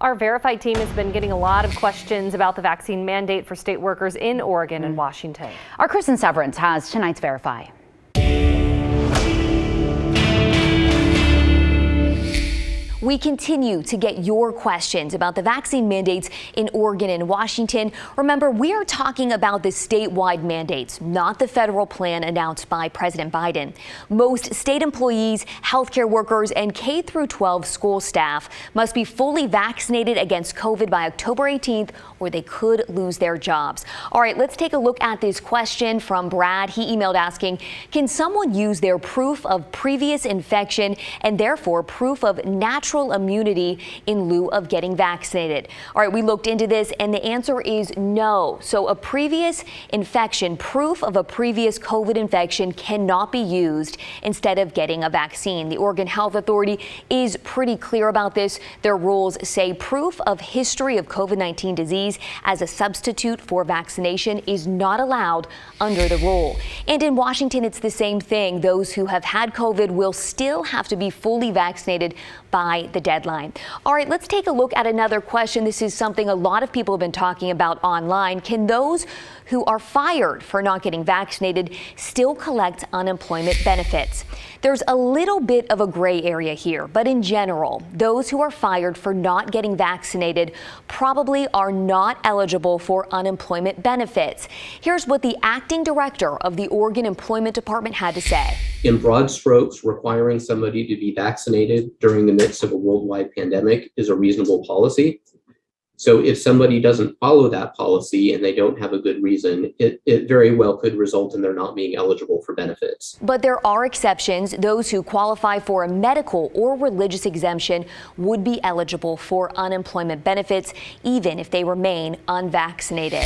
Our Verified team has been getting a lot of questions about the vaccine mandate for state workers in Oregon and Washington. Our Kristen Severance has tonight's Verify. We continue to get your questions about the vaccine mandates in Oregon and Washington. Remember, we are talking about the statewide mandates, not the federal plan announced by President Biden. Most state employees, healthcare workers, and K-12 school staff must be fully vaccinated against COVID by October 18th, or they could lose their jobs. All right, let's take a look at this question from Brad. He emailed asking, can someone use their proof of previous infection and therefore proof of natural immunity in lieu of getting vaccinated? All right, we looked into this and the answer is no. So a previous infection, proof of a previous COVID infection, cannot be used instead of getting a vaccine. The Oregon Health Authority is pretty clear about this. Their rules say proof of history of COVID-19 disease as a substitute for vaccination is not allowed under the rule. And in Washington, it's the same thing. Those who have had COVID will still have to be fully vaccinated by the deadline. All right, let's take a look at another question. This is something a lot of people have been talking about online. Can those who are fired for not getting vaccinated still collect unemployment benefits? There's a little bit of a gray area here, but in general, those who are fired for not getting vaccinated probably are not eligible for unemployment benefits. Here's what the acting director of the Oregon Employment Department had to say. In broad strokes, requiring somebody to be vaccinated during the midst of a worldwide pandemic is a reasonable policy. So if somebody doesn't follow that policy and they don't have a good reason, it very well could result in their not being eligible for benefits. But there are exceptions. Those who qualify for a medical or religious exemption would be eligible for unemployment benefits, even if they remain unvaccinated.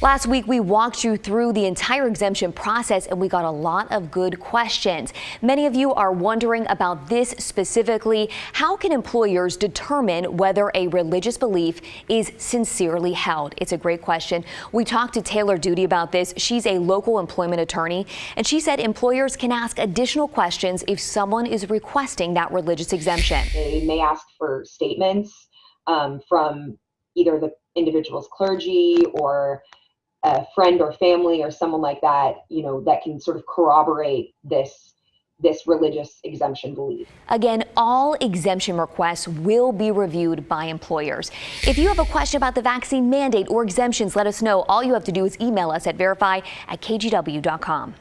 Last week, we walked you through the entire exemption process and we got a lot of good questions. Many of you are wondering about this specifically. How can employers determine whether a religious belief is sincerely held? It's a great question. We talked to Taylor Duty about this. She's a local employment attorney, and she said employers can ask additional questions if someone is requesting that religious exemption. They may ask for statements from either the individual's clergy or a friend or family or someone like that, that can sort of corroborate this religious exemption belief. Again, all exemption requests will be reviewed by employers. If you have a question about the vaccine mandate or exemptions, let us know. All you have to do is email us at verify@kgw.com.